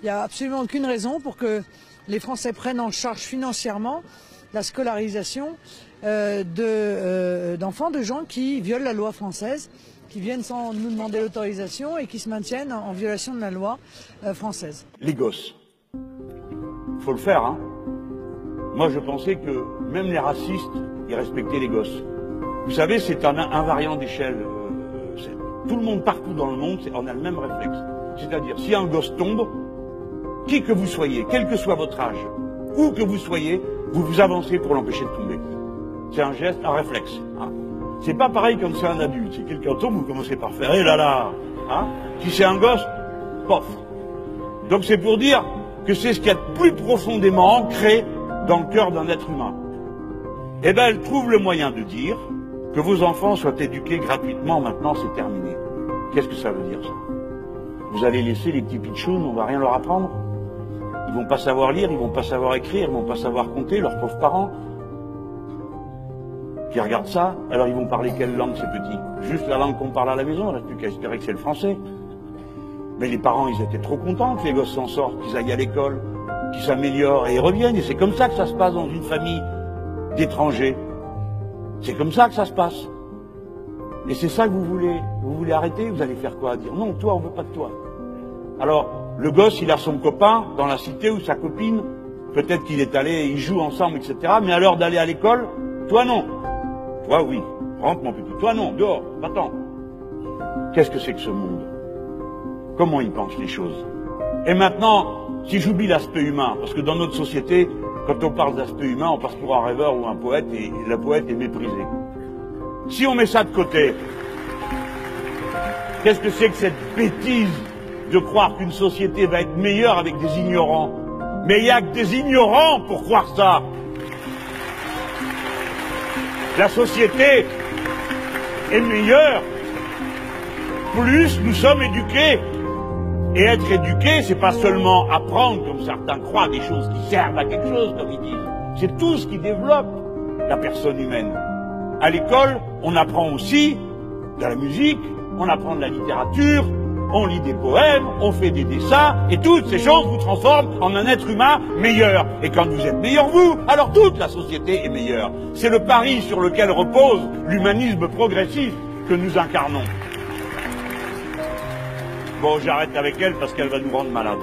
Il n'y a absolument aucune raison pour que les Français prennent en charge financièrement la scolarisation d'enfants, de gens qui violent la loi française, qui viennent sans nous demander l'autorisation et qui se maintiennent en violation de la loi française. Les gosses, faut le faire, hein. Moi, je pensais que même les racistes, ils respectaient les gosses. Vous savez, c'est un invariant d'échelle. Tout le monde, partout dans le monde, on a le même réflexe. C'est-à-dire, si un gosse tombe, qui que vous soyez, quel que soit votre âge, où que vous soyez, vous vous avancez pour l'empêcher de tomber. C'est un geste, un réflexe. Hein. C'est pas pareil quand c'est un adulte. Si quelqu'un tombe, vous commencez par faire « Eh là là !» hein. Si c'est un gosse, pof. Donc c'est pour dire que c'est ce qu'il y a de plus profondément ancré dans le cœur d'un être humain. Eh bien, elle trouve le moyen de dire que vos enfants soient éduqués gratuitement, maintenant c'est terminé. Qu'est-ce que ça veut dire, ça? Vous allez laisser les petits pitchouns, on va rien leur apprendre? Ils vont pas savoir lire, ils vont pas savoir écrire, ils vont pas savoir compter, leurs pauvres parents. Qui regardent ça, alors ils vont parler quelle langue, ces petits? Juste la langue qu'on parle à la maison, il reste plus qu'à espérer que c'est le français. Mais les parents, ils étaient trop contents que les gosses s'en sortent, qu'ils aillent à l'école, qu'ils s'améliorent, et ils reviennent. Et c'est comme ça que ça se passe dans une famille d'étrangers. C'est comme ça que ça se passe. Et c'est ça que vous voulez arrêter? Vous allez faire quoi? Dire non, toi, on veut pas de toi. Alors, le gosse, il a son copain dans la cité ou sa copine. Peut-être qu'il est allé, ils jouent ensemble, etc. Mais à l'heure d'aller à l'école, toi non. Toi oui. Rentre mon petit. Toi non, dehors, va-t'en. Qu'est-ce que c'est que ce monde? Comment ils pensent les choses? Et maintenant, si j'oublie l'aspect humain, parce que dans notre société, quand on parle d'aspect humain, on passe pour un rêveur ou un poète, et le poète est méprisé. Si on met ça de côté, qu'est-ce que c'est que cette bêtise de croire qu'une société va être meilleure avec des ignorants? Mais il n'y a que des ignorants pour croire ça. La société est meilleure, plus nous sommes éduqués. Et être éduqué, c'est pas seulement apprendre, comme certains croient, des choses qui servent à quelque chose, comme ils disent. C'est tout ce qui développe la personne humaine. À l'école, on apprend aussi de la musique, on apprend de la littérature, on lit des poèmes, on fait des dessins, et toutes ces choses vous transforment en un être humain meilleur. Et quand vous êtes meilleur vous, alors toute la société est meilleure. C'est le pari sur lequel repose l'humanisme progressif que nous incarnons. Bon, j'arrête avec elle parce qu'elle va nous rendre malades.